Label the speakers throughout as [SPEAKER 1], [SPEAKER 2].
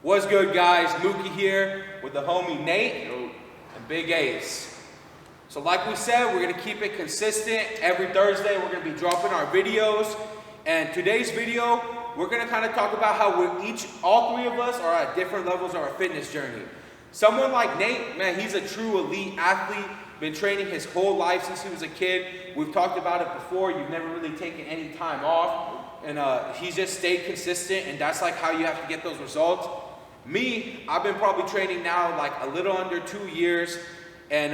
[SPEAKER 1] What's good, guys? Mookie here with the homie Nate and Big Ace. So like we said, we're gonna keep it consistent. Every Thursday, we're gonna be dropping our videos. And today's video, we're gonna kind of talk about how all three of us are at different levels of our fitness journey. Someone like Nate, man, he's a true elite athlete, been training his whole life since he was a kid. We've talked about it before. You've never really taken any time off. And he's just stayed consistent, and that's like how you have to get those results. Me, I've been probably training now like a little under 2 years, and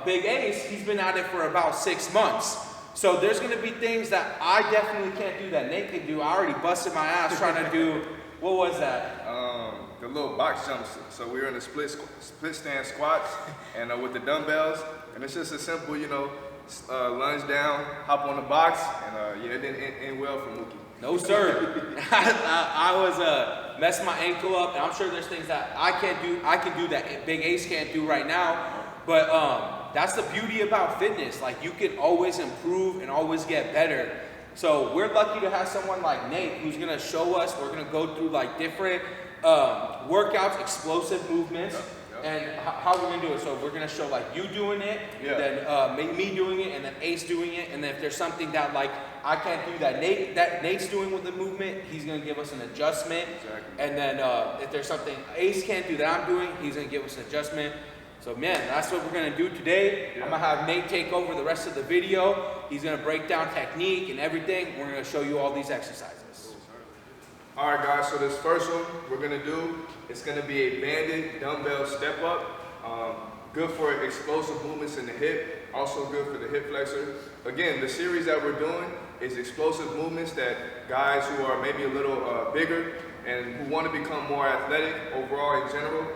[SPEAKER 1] Big Ace, he's been at it for about 6 months. So there's gonna be things that I definitely can't do that Nate can do. I already busted my ass trying to do, what was that?
[SPEAKER 2] The little box jumps. So we were in the split stand squats and with the dumbbells, and it's just a simple, lunge down, hop on the box, and yeah, it didn't end well for Mookie.
[SPEAKER 1] No, sir. I was messing my ankle up, and I'm sure there's things that I can do that Big Ace can't do right now. But that's the beauty about fitness. Like, you can always improve and always get better. So we're lucky to have someone like Nate who's gonna show us. We're gonna go through like different workouts, explosive movements. And how we're gonna do it. So we're gonna show like you doing it, then me doing it, and then Ace doing it. And then if there's something that like I can't do that Nate's doing with the movement, he's gonna give us an adjustment.
[SPEAKER 2] Exactly.
[SPEAKER 1] And then if there's something Ace can't do that I'm doing, he's gonna give us an adjustment. So man, that's what we're gonna do today. I'm gonna have Nate take over the rest of the video. He's gonna break down technique and everything. We're gonna show you all these exercises.
[SPEAKER 2] All right, guys, so this first one we're gonna do, it's gonna be a banded dumbbell step up. Good for explosive movements in the hip, also good for the hip flexor. Again, the series that we're doing is explosive movements that guys who are maybe a little bigger and who want to become more athletic overall in general,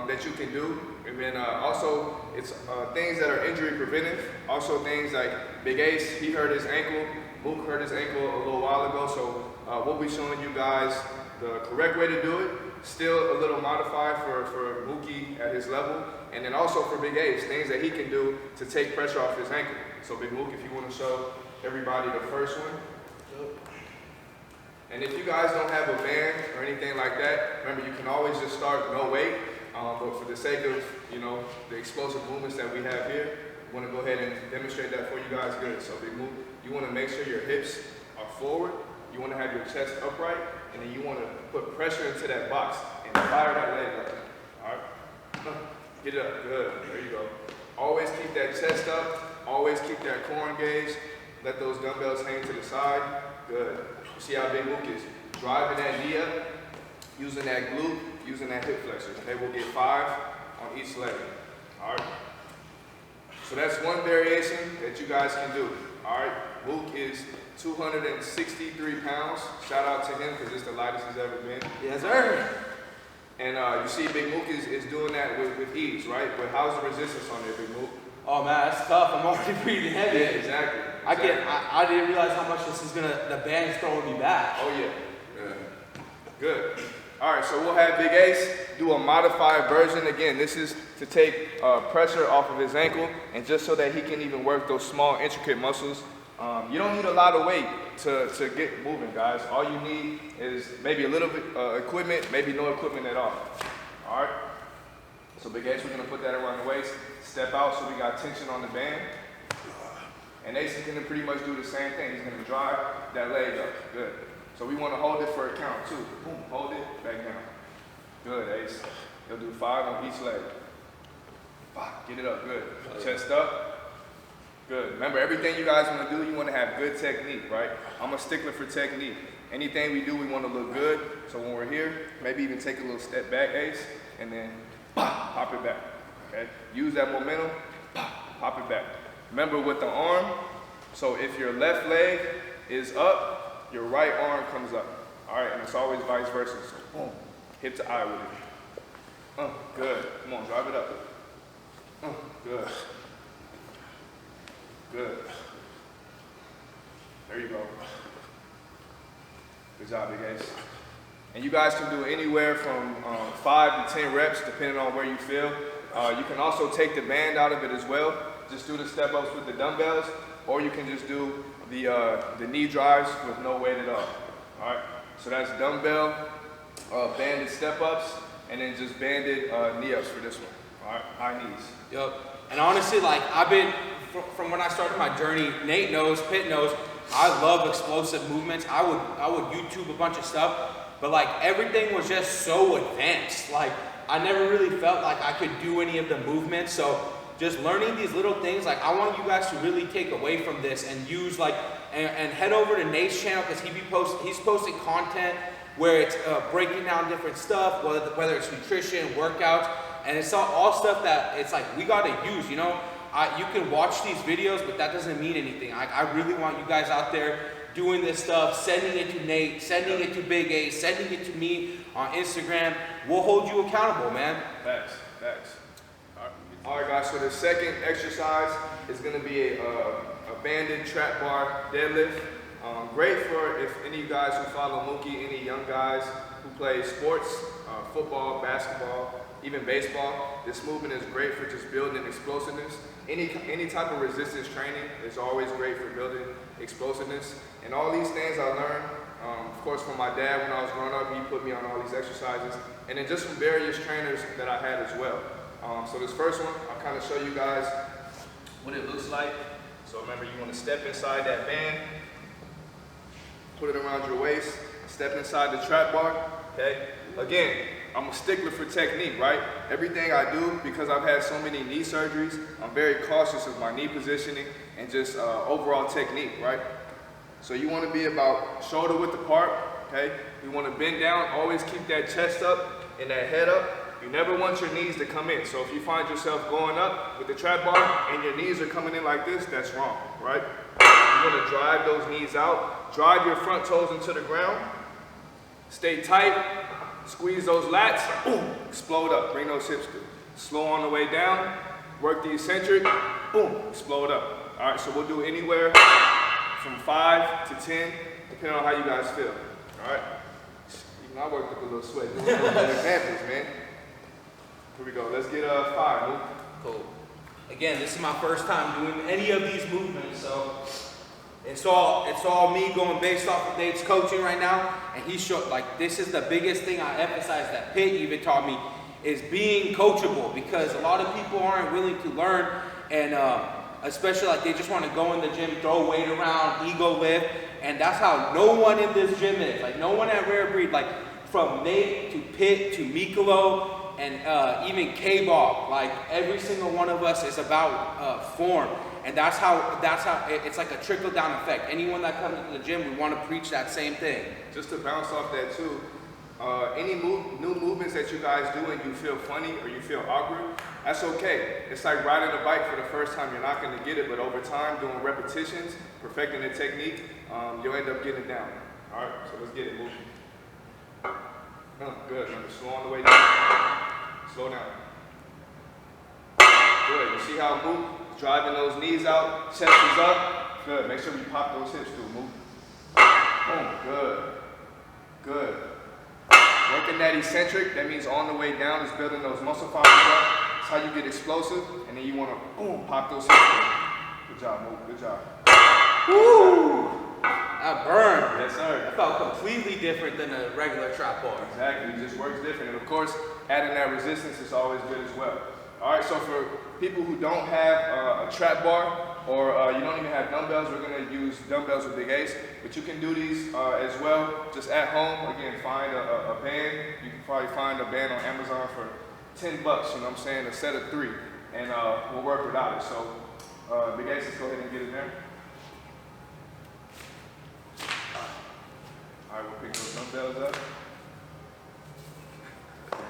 [SPEAKER 2] that you can do. And then also, it's things that are injury preventive. Also things like Big Ace, he hurt his ankle. Mook hurt his ankle a little while ago, so we'll be showing you guys the correct way to do it, still a little modified for Mookie at his level, and then also for Big Ace, things that he can do to take pressure off his ankle. So Big Mook, if you want to show everybody the first one. And if you guys don't have a band or anything like that, remember you can always just start no weight, but for the sake of the explosive movements that we have here, I want to go ahead and demonstrate that for you guys good. So Big Mook, you want to make sure your hips are forward, you want to have your chest upright, and then you want to put pressure into that box and fire that leg up. All right? Get it up. Good. There you go. Always keep that chest up. Always keep that core engaged. Let those dumbbells hang to the side. Good. You see how Big Mook is driving that knee up, using that glute, using that hip flexor. Okay, we'll get 5 on each leg. All right? So that's one variation that you guys can do. All right? Mook is 263 pounds. Shout out to him because it's the lightest he's ever been.
[SPEAKER 1] Yes, sir.
[SPEAKER 2] And you see Big Mook is doing that with ease, right? But how's the resistance on there, Big Mook?
[SPEAKER 1] Oh man, that's tough. I'm already breathing heavy.
[SPEAKER 2] Yeah, exactly.
[SPEAKER 1] I didn't realize how much the band's throwing me back.
[SPEAKER 2] Oh yeah. Good. All right, so we'll have Big Ace do a modified version. Again, this is to take pressure off of his ankle, and just so that he can even work those small, intricate muscles. You don't need a lot of weight to get moving, guys. All you need is maybe a little bit equipment, maybe no equipment at all. All right? So Big Ace, we're gonna put that around the waist, step out so we got tension on the band. And Ace is gonna pretty much do the same thing. He's gonna drive that leg up. Good. So we wanna hold it for a count too. Boom, hold it, back down. Good, Ace. He'll do 5 on each leg. Get it up, good. Chest up. Good. Remember, everything you guys want to do, you want to have good technique, right? I'm a stickler for technique. Anything we do, we want to look good. So when we're here, maybe even take a little step back, Ace, and then pop it back, okay? Use that momentum, pop it back. Remember with the arm, so if your left leg is up, your right arm comes up, all right? And it's always vice versa, so boom, hip to eye with it. Good. Come on, drive it up. Good. Good. There you go. Good job, Big Ace. And you guys can do anywhere from 5 to 10 reps, depending on where you feel. You can also take the band out of it as well. Just do the step-ups with the dumbbells, or you can just do the knee drives with no weight at all. All right. So that's dumbbell banded step-ups. and then just banded knee-ups for this one. All right, high knees.
[SPEAKER 1] Yep. And honestly, like I've been, from when I started my journey, Nate knows, Pitt knows, I love explosive movements. I would YouTube a bunch of stuff, but like everything was just so advanced. Like I never really felt like I could do any of the movements. So just learning these little things, like I want you guys to really take away from this and use like, and head over to Nate's channel because he's posting content where it's breaking down different stuff, whether it's nutrition, workouts, and it's all stuff that it's like we gotta use, you know? You can watch these videos, but that doesn't mean anything. I really want you guys out there doing this stuff, sending it to Nate, sending it to Big A, sending it to me on Instagram. We'll hold you accountable, man.
[SPEAKER 2] Facts. All right, guys, so the second exercise is gonna be a banded trap bar deadlift. Great for if any of you guys who follow Mookie, any young guys who play sports, football, basketball, even baseball. This movement is great for just building explosiveness. Any type of resistance training is always great for building explosiveness. And all these things I learned, of course, from my dad when I was growing up. He put me on all these exercises. And then just from various trainers that I had as well. So this first one, I'll kind of show you guys what it looks like. So remember, you want to step inside that band, put it around your waist, step inside the trap bar, okay? Again, I'm a stickler for technique, right? Everything I do, because I've had so many knee surgeries, I'm very cautious of my knee positioning and just overall technique, right? So you want to be about shoulder width apart, okay? You want to bend down, always keep that chest up and that head up. You never want your knees to come in. So if you find yourself going up with the trap bar and your knees are coming in like this, that's wrong, right? You want to drive those knees out, drive your front toes into the ground, stay tight, squeeze those lats, boom, explode up, bring those hips through. Slow on the way down, work the eccentric, boom, explode up. All right, so we'll do anywhere from 5 to 10, depending on how you guys feel. All right, even I worked up a little sweat doing examples, man. Here we go, let's get 5, Luke.
[SPEAKER 1] Cool. Again, this is my first time doing any of these movements, so it's all me going based off of Nate's coaching right now, and he showed, like, this is the biggest thing I emphasize that Pitt even taught me, is being coachable, because a lot of people aren't willing to learn, and especially like they just want to go in the gym, throw weight around, ego lift, and that's how no one in this gym is. Like no one at Rare Breed, like from Nate to Pitt to Mikolo, and even K-Ball, like every single one of us is about form. And that's how it's like a trickle down effect. Anyone that comes to the gym, we want to preach that same thing.
[SPEAKER 2] Just to bounce off that too, any new movements that you guys do and you feel funny or you feel awkward, that's okay. It's like riding a bike for the first time, you're not going to get it, but over time, doing repetitions, perfecting the technique, you'll end up getting it down. All right, so let's get it moving. Good, remember, slow on the way down. Slow down. Good, you see how I move? Driving those knees out, chest is up. Good, make sure you pop those hips through, move. Boom, good, good. Working that eccentric, that means on the way down is building those muscle fibers up. That's how you get explosive, and then you want to, boom, pop those hips through. Good job, move, good job.
[SPEAKER 1] Woo! That burned.
[SPEAKER 2] Yes, sir.
[SPEAKER 1] That felt completely different than a regular trap bar.
[SPEAKER 2] Exactly, it just works different. And of course, adding that resistance is always good as well. All right, so for people who don't have a trap bar or you don't even have dumbbells, we're gonna use dumbbells with Big Ace, but you can do these as well, just at home. Again, find a band. You can probably find a band on Amazon for 10 bucks, you know what I'm saying, a set of 3, and we'll work without it. So Big Ace, let's go ahead and get it there. All right, we'll pick those dumbbells up.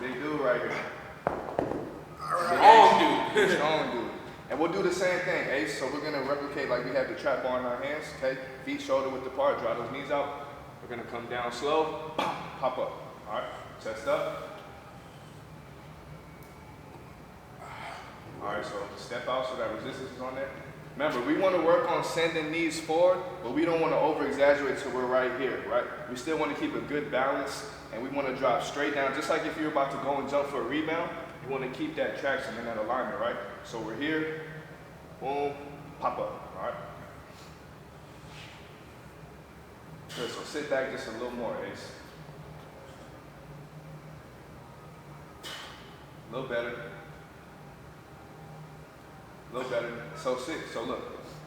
[SPEAKER 2] Big dude right here.
[SPEAKER 1] Strong dude.
[SPEAKER 2] Strong dude. And we'll do the same thing, Ace. So we're gonna replicate like we have the trap bar in our hands, okay? Feet shoulder width apart, draw those knees out. We're gonna come down slow, pop up. All right, chest up. All right, so step out so that resistance is on there. Remember, we want to work on sending knees forward, but we don't want to over-exaggerate so we're right here, right? We still want to keep a good balance, and we want to drop straight down. Just like if you're about to go and jump for a rebound, you want to keep that traction and that alignment, right? So we're here, boom, pop up, all right? Good, so sit back just a little more, Ace. A little better. A little better. So sick. So look.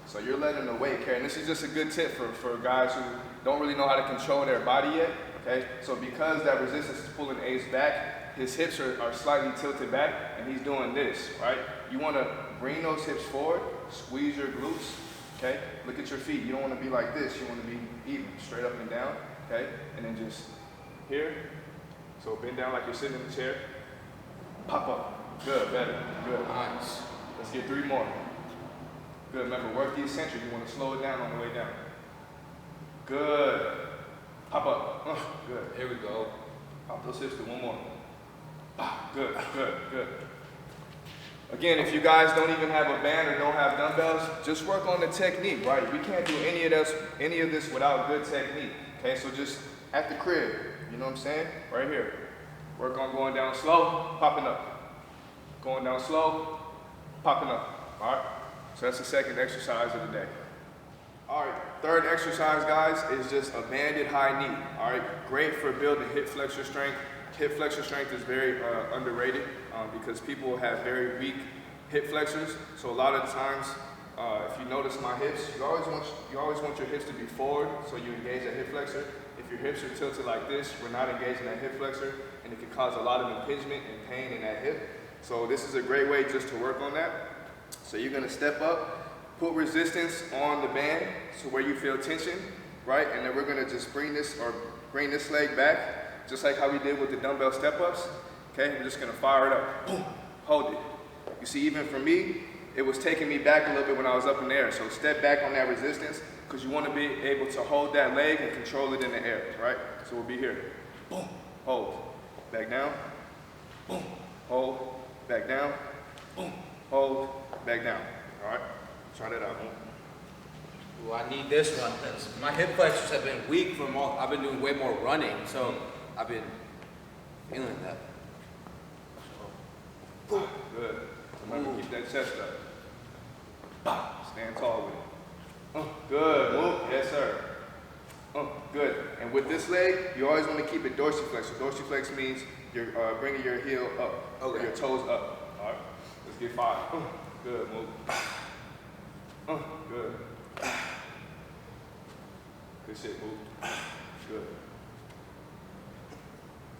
[SPEAKER 2] So you're letting the weight carry. And this is just a good tip for guys who don't really know how to control their body yet. Okay? So because that resistance is pulling Ace back, his hips are slightly tilted back, and he's doing this, right? You want to bring those hips forward, squeeze your glutes, okay? Look at your feet. You don't want to be like this. You want to be even, straight up and down, okay? And then just here. So bend down like you're sitting in the chair. Pop up. Good, better. Good. Nice. Let's get 3 more. Good. Remember, work the eccentric. You want to slow it down on the way down. Good. Pop up. Good. Here we go. Pop those hips to 1 more. Good, good, good. Again, if you guys don't even have a band or don't have dumbbells, just work on the technique, right? We can't do any of this without good technique. Okay, so just at the crib, you know what I'm saying? Right here. Work on going down slow, popping up. Going down slow, popping up. All right? So that's the second exercise of the day. All right, third exercise, guys, is just a banded high knee. All right, great for building hip flexor strength. Hip flexor strength is very underrated because people have very weak hip flexors. So a lot of the times, if you notice my hips, you always want your hips to be forward, so you engage that hip flexor. If your hips are tilted like this, we're not engaging that hip flexor, and it can cause a lot of impingement and pain in that hip. So this is a great way just to work on that. So you're gonna step up, put resistance on the band to where you feel tension, right? And then we're gonna just bring this leg back, just like how we did with the dumbbell step-ups. Okay, we're just gonna fire it up. Boom, hold it. You see, even for me, it was taking me back a little bit when I was up in the air. So step back on that resistance, because you want to be able to hold that leg and control it in the air, right? So we'll be here. Boom, hold, back down. Boom, hold, back down. Boom, hold, back down. All right, try that out.
[SPEAKER 1] Well, I need this one because my hip flexors have been weak from I've been doing way more running, so I've been feeling that.
[SPEAKER 2] Good. Remember, keep that chest up. Stand tall with it. Good. Move. Yes, sir. Good. And with this leg, you always want to keep it dorsiflex. So dorsiflex means you're bringing your heel up, or your toes up. All right. Let's get 5. Good. Move. Good. Good shit. Move. Good.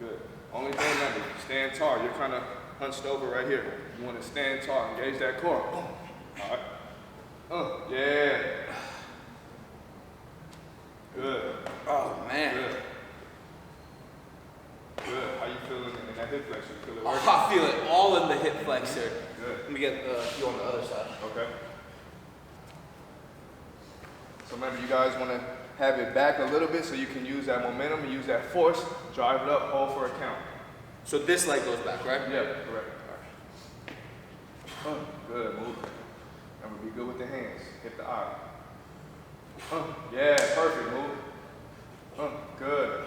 [SPEAKER 2] Good. Only thing, remember, stand tall. You're kind of hunched over right here. You want to stand tall, engage that core. All right. Yeah. Good.
[SPEAKER 1] Oh, man.
[SPEAKER 2] Good. Good. How you feeling in that hip flexor? You feel it
[SPEAKER 1] working? I feel it all in the hip flexor.
[SPEAKER 2] Good.
[SPEAKER 1] Let me get you on the other side.
[SPEAKER 2] Okay. So remember, you guys want to have it back a little bit so you can use that momentum and use that force, drive it up, hold for a count.
[SPEAKER 1] So this leg goes back, right?
[SPEAKER 2] Yeah, correct. All right. Good, move. Remember, be good with the hands. Hit the eye. Yeah, perfect, move. Good.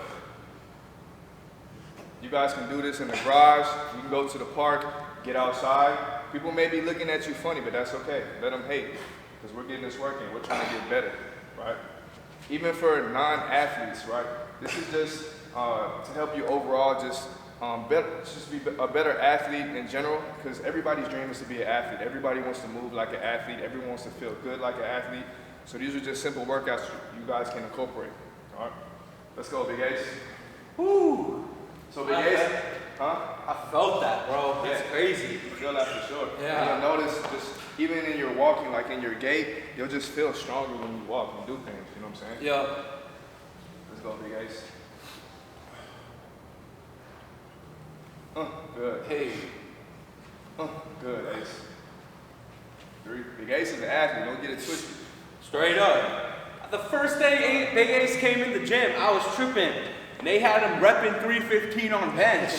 [SPEAKER 2] You guys can do this in the garage. You can go to the park, get outside. People may be looking at you funny, but that's okay. Let them hate, because we're getting this working. We're trying to get better, right? Even for non-athletes, right? This is just to help you overall just be a better athlete in general, because everybody's dream is to be an athlete. Everybody wants to move like an athlete. Everyone wants to feel good like an athlete. So these are just simple workouts you guys can incorporate. All right, let's go, Big Ace. Woo! So Big Ace,
[SPEAKER 1] I felt that, bro. That's crazy.
[SPEAKER 2] You feel that for sure.
[SPEAKER 1] Yeah.
[SPEAKER 2] And you'll notice just even in your walking, like in your gait, you'll just feel stronger when you walk and do things. You know what I'm saying?
[SPEAKER 1] Yeah.
[SPEAKER 2] Let's go, Big Ace. Good.
[SPEAKER 1] Hey.
[SPEAKER 2] Good, Ace. 3. Big Ace is an athlete. Don't get it twisted.
[SPEAKER 1] Straight up. The first day Big Ace came in the gym, I was tripping. And they had him repping 315 on bench.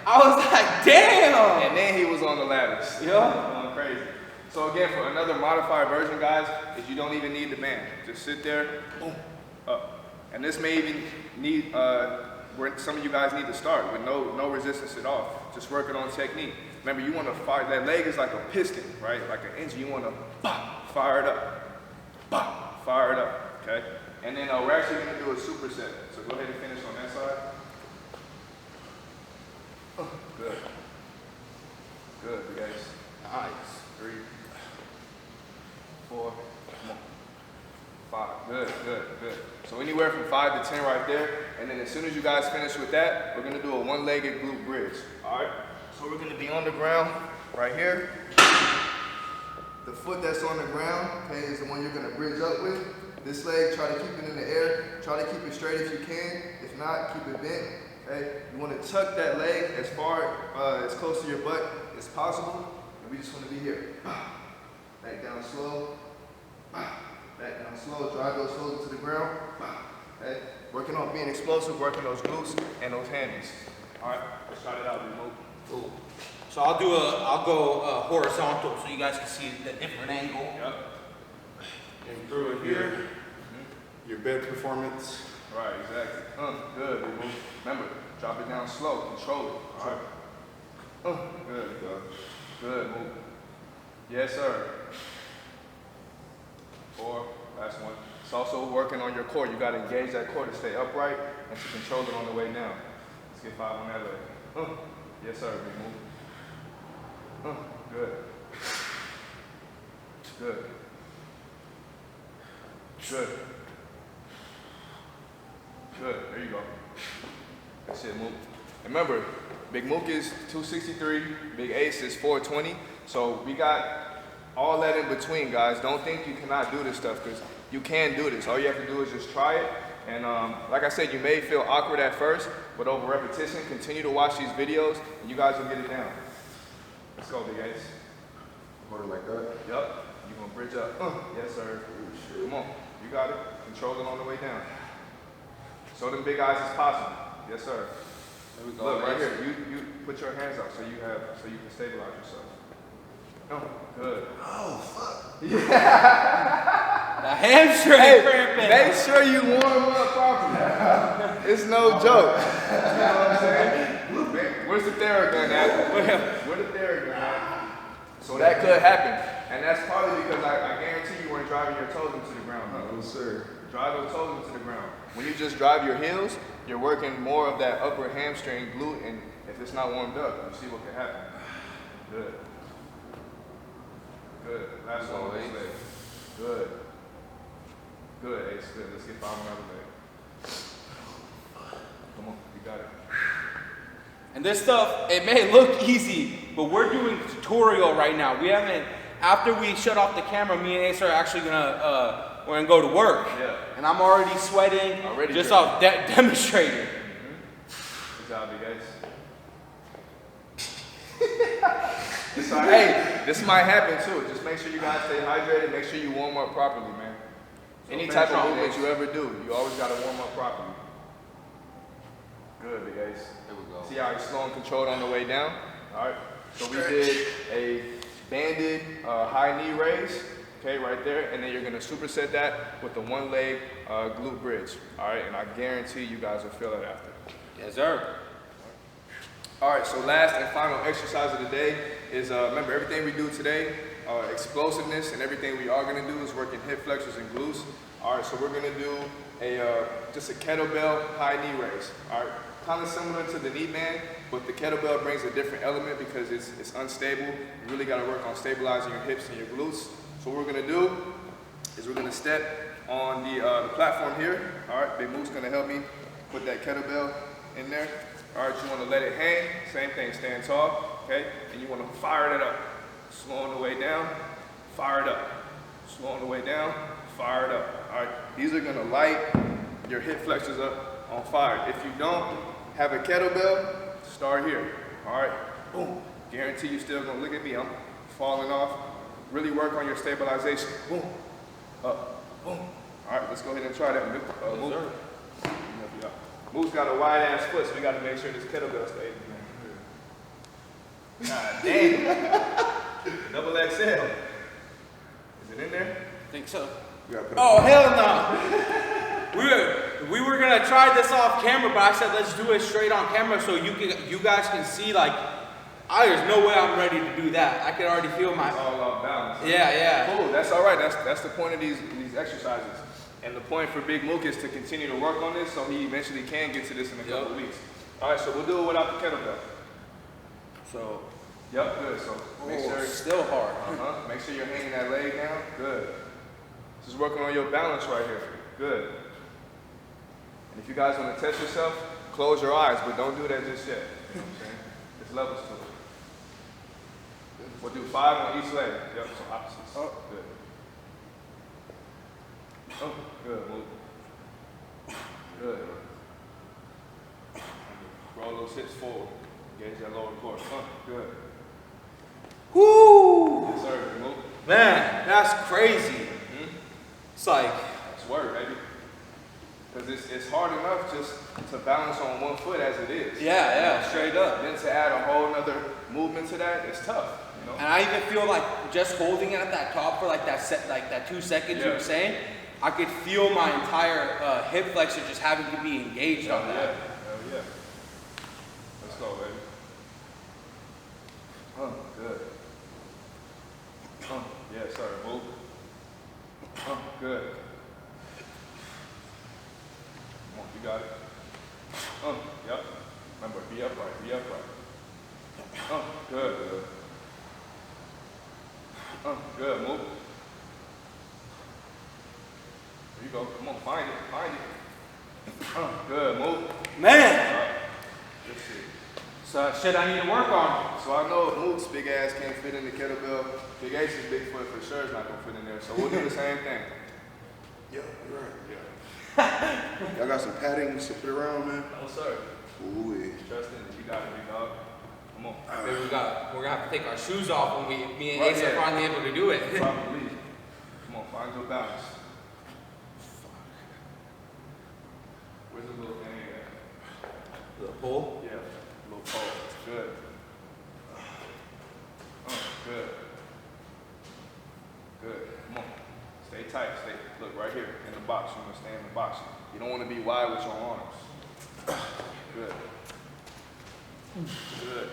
[SPEAKER 1] I was like, damn!
[SPEAKER 2] And then he was on the ladders.
[SPEAKER 1] Yeah.
[SPEAKER 2] Going crazy. So again, for another modified version, guys, is you don't even need the band. Just sit there, boom, up. And this may even need, where some of you guys need to start with no resistance at all. Just working on technique. Remember, you want to fire, that leg is like a piston, right? Like an engine. You want to fire it up, fire it up, okay? And then we're actually going to do a superset. So go ahead and finish on that side. Good. Good, you guys.
[SPEAKER 1] Nice.
[SPEAKER 2] 3, 4, come on. 5. Good, good, good. So anywhere from 5 to 10 right there. And then as soon as you guys finish with that, we're gonna do a one-legged glute bridge. All right. So we're gonna be on the ground right here. The foot that's on the ground, okay, is the one you're gonna bridge up with. This leg, try to keep it in the air. Try to keep it straight if you can. If not, keep it bent. Okay. You want to tuck that leg as far, as close to your butt as possible. And we just want to be here. Back down slow. Back down slow. Drive those shoulders to the ground. Okay. Working on being explosive, working those glutes and those hammies. All right. Let's try it out. Remove.
[SPEAKER 1] Cool. So I'll go horizontal so you guys can see the different angle.
[SPEAKER 2] Yep.
[SPEAKER 3] Improve here. Your bed performance.
[SPEAKER 2] Right, exactly. Good. Remove. Remember, drop it down slow. Control it. All right. Good. Good. Move. Yes, sir. 4. Last one. It's also working on your core. You got to engage that core to stay upright and to control it on the way down. Let's get 5 on that leg. Yes, sir. Remove. Good. Good. Good. Good. There you go. That's it, Mook. Remember, Big Mook is 263, Big Ace is 420. So we got all that in between, guys. Don't think you cannot do this stuff, because you can do this. All you have to do is just try it. And like I said, you may feel awkward at first, but over repetition, continue to watch these videos, and you guys will get it down. Let's go, Big Ace.
[SPEAKER 3] Hold it like that.
[SPEAKER 2] Yup. You're going to bridge up. Yes, sir. Come on. You got it. Control it on the way down. Show them big eyes as possible. Yes, sir.
[SPEAKER 1] There we go.
[SPEAKER 2] Look, right here. You put your hands up so you can stabilize yourself. Good.
[SPEAKER 3] Oh, fuck.
[SPEAKER 1] The hamstring cramping.
[SPEAKER 2] Make sure you warm up properly. It's no joke. You know what I'm saying? Where's the Theragun at? Where the Theragun at? So that could happen. And that's probably because I guarantee you weren't driving your toes into the ground.
[SPEAKER 3] No, sir.
[SPEAKER 2] Drive those toes into the ground. When you just drive your heels, you're working more of that upper hamstring glute, and if it's not warmed up, you see what can happen. Good. Good. Last one on this leg. Good. Good, Ace. Good. Let's get 5 on the other leg. Come on, you got it.
[SPEAKER 1] And this stuff, it may look easy, but we're doing a tutorial right now. We haven't, after we shut off the camera, me and Ace are actually we're gonna go to work.
[SPEAKER 2] Yeah.
[SPEAKER 1] And I'm already sweating, just off demonstrating.
[SPEAKER 2] Good job, you guys. Hey, this might happen too. Just make sure you guys stay hydrated. Make sure you warm up properly, man. Any type of movement you ever do, you always gotta warm up properly. Good, big Ace.
[SPEAKER 1] There we go.
[SPEAKER 2] See how he's slow and controlled on the way down? All right. So we did a banded high knee raise, okay, right there, and then you're gonna superset that with the one leg glute bridge. All right, and I guarantee you guys will feel it after.
[SPEAKER 1] Yes, sir.
[SPEAKER 2] All right, so last and final exercise of the day is, remember everything we do today, explosiveness and everything we are gonna do is working hip flexors and glutes. All right, so we're gonna do just a kettlebell high knee raise. All right, kind of similar to the knee band, but the kettlebell brings a different element because it's unstable. You really gotta work on stabilizing your hips and your glutes. So what we're gonna do is we're gonna step on the platform here. All right, Big Mook's gonna help me put that kettlebell in there. All right, you want to let it hang. Same thing, stand tall, okay? And you want to fire it up. Slow on the way down, fire it up. Slow on the way down, fire it up. All right, these are going to light your hip flexors up on fire. If you don't have a kettlebell, start here. All right, boom. Guarantee you still going to look at me. I'm falling off. Really work on your stabilization. Boom, up, boom. All right, let's go ahead and try that. Move. Mook's got a wide ass foot, so we got to make sure this kettlebell stays in there. God damn. Double XL. Is it in there?
[SPEAKER 1] I think so.
[SPEAKER 3] Put
[SPEAKER 1] Oh, hell no. We were gonna try this off camera, but I said let's do it straight on camera so you guys can see, like, there's no way I'm ready to do that. I can already feel my.
[SPEAKER 2] It's all off balance.
[SPEAKER 1] Yeah.
[SPEAKER 2] Cool, that's all right. That's the point of these exercises. And the point for Big Mook is to continue to work on this so he eventually can get to this in a couple of weeks. All right, so we'll do it without the kettlebell.
[SPEAKER 1] So
[SPEAKER 2] Yep, good. So make sure
[SPEAKER 1] still hard.
[SPEAKER 2] Make sure you're hanging that leg down. Good. Just working on your balance right here. Good. And if you guys want to test yourself, close your eyes, but don't do that just yet. You know what I'm saying? There's levels to it. We'll do 5 on each leg. Yep, so opposites. Oh, good. Oh, good. Move. Good. Roll those hips forward. Engage that lower core. Good.
[SPEAKER 1] Woo!
[SPEAKER 2] Yes, sir. Move.
[SPEAKER 1] Man, that's crazy. It's like,
[SPEAKER 2] That's work, baby. Because it's hard enough just to balance on one foot as it is.
[SPEAKER 1] yeah, straight up.
[SPEAKER 2] Then to add a whole nother movement to that, it's tough. You know?
[SPEAKER 1] And I even feel like just holding it at that top for like that 2 seconds you were saying, I could feel my entire hip flexor just having to be engaged on that.
[SPEAKER 2] Hell yeah. Let's go, baby. Good. Yeah, sorry, move. Good. Come on, you got it. Yep. Remember, be upright, be upright. Good. Good, move. There you go. Come on, find it. Good, move.
[SPEAKER 1] Man,
[SPEAKER 2] Let's see.
[SPEAKER 1] so shit I need to work on.
[SPEAKER 2] So I know Mook's big ass can't fit in the kettlebell. Big Ace's big foot for sure is not gonna fit in there. So we'll do the same thing.
[SPEAKER 3] Yeah, you're right. Yeah. Y'all got some padding to put around, man?
[SPEAKER 2] No, sir.
[SPEAKER 3] Ooh,
[SPEAKER 2] Trust in it. You got it, big dog. Come on.
[SPEAKER 1] Maybe we're gonna have to take our shoes off when me and
[SPEAKER 2] Right,
[SPEAKER 1] Ace
[SPEAKER 2] yeah.
[SPEAKER 1] are finally able to do it.
[SPEAKER 2] Probably. Come on, find your balance. Where's the little thing at?
[SPEAKER 1] Little pull.
[SPEAKER 2] Yeah, little pole. Good. Good. Good. Come on. Stay tight. Stay. Look right here in the box. You want to stay in the box. You don't want to be wide with your arms. Good. Good.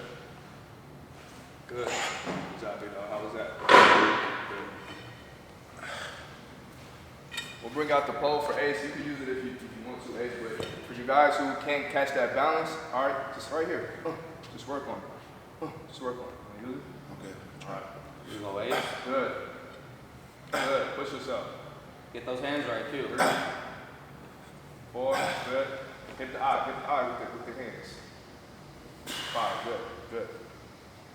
[SPEAKER 2] Good. Good job, big dog. How was that? Good. We'll bring out the pole for Ace. You can use it if you want to, Ace. But for you guys who can't catch that balance, all right, just right here. Just work on it. Just work on it. Wanna use it?
[SPEAKER 3] okay.
[SPEAKER 2] All right.
[SPEAKER 1] You go, Ace.
[SPEAKER 2] Good. Good. Push yourself.
[SPEAKER 1] Get those hands right too.
[SPEAKER 2] 3, 4. Good. Hit the eye. Hit the eye with the hands. 5. Good. Good.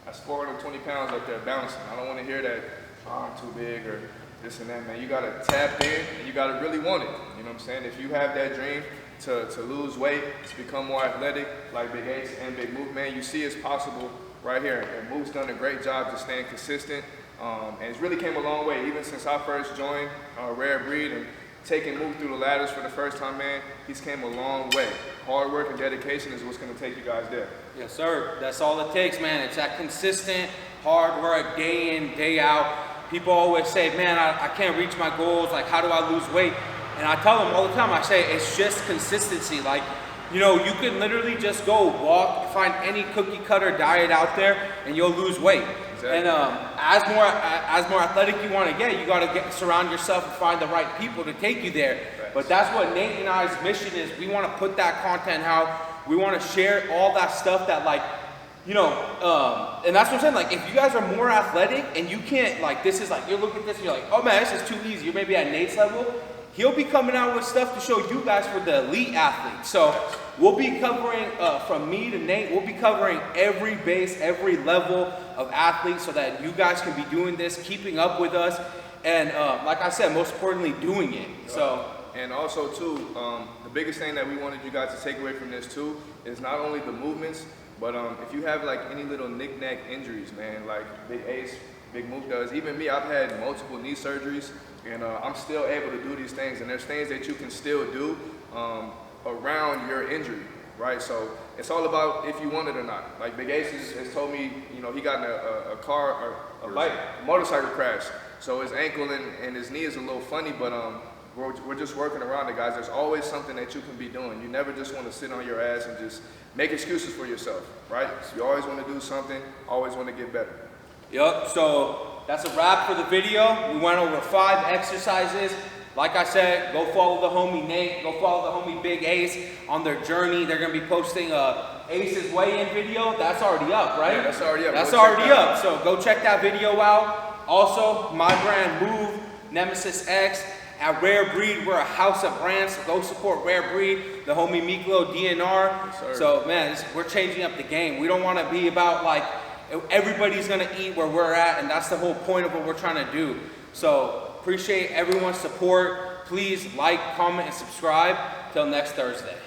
[SPEAKER 2] That's 420 pounds up there bouncing. I don't want to hear that, oh, I'm too big or this and that, man. You got to tap in and you got to really want it. You know what I'm saying? If you have that dream to lose weight, to become more athletic, like Big Ace and Big Mook, man, you see it's possible right here. And Mook's done a great job just staying consistent. And it's really came a long way. Even since I first joined Rare Breed and taking Mook through the ladders for the first time, man, he's came a long way. Hard work and dedication is what's going to take you guys there.
[SPEAKER 1] Yes, sir. That's all it takes, man. It's that consistent, hard work, day in, day out. People always say, man, I can't reach my goals. Like, how do I lose weight? And I tell them all the time, I say, it's just consistency. Like, you know, you can literally just go walk, find any cookie cutter diet out there, and you'll lose weight. Exactly. And as more athletic you want to get, you got to surround yourself and find the right people to take you there. Right. But that's what Nate and I's mission is. We want to put that content out. We want to share all that stuff that, like, you know, and that's what I'm saying. Like, if you guys are more athletic and you can't, like, this is like, you look at this and you're like, oh man, this is too easy. You're maybe at Nate's level. He'll be coming out with stuff to show you guys for the elite athletes. So we'll be covering, from me to Nate, we'll be covering every base, every level of athletes so that you guys can be doing this, keeping up with us, and like I said, most importantly, doing it. So.
[SPEAKER 2] And also too, the biggest thing that we wanted you guys to take away from this too is not only the movements, but if you have like any little knick-knack injuries, man, like Big Ace, Big Mook does, even me, I've had multiple knee surgeries, and I'm still able to do these things, and there's things that you can still do around your injury, right? So it's all about if you want it or not. Like Big Ace has told me, you know, he got in a car or a motorcycle crash, so his ankle and his knee is a little funny, but we're just working around it, guys. There's always something that you can be doing. You never just want to sit on your ass and just make excuses for yourself, right? So you always want to do something, always want to get better.
[SPEAKER 1] Yup, so that's a wrap for the video. We went over 5 exercises. Like I said, go follow the homie Nate, go follow the homie Big Ace on their journey. They're going to be posting a Ace's weigh-in video, that's already up, right?
[SPEAKER 2] Yeah, that's already up.
[SPEAKER 1] That's
[SPEAKER 2] Go check
[SPEAKER 1] already
[SPEAKER 2] that
[SPEAKER 1] up. So go check that video out. Also, my brand Move, Nemesis X, at Rare Breed, we're a house of brands. So go support Rare Breed, the homie Miklo, DNR.
[SPEAKER 2] Yes,
[SPEAKER 1] so man, we're changing up the game. We don't want to be about like everybody's gonna eat where we're at, and that's the whole point of what we're trying to do. So appreciate everyone's support. Please like, comment, and subscribe. Till next Thursday.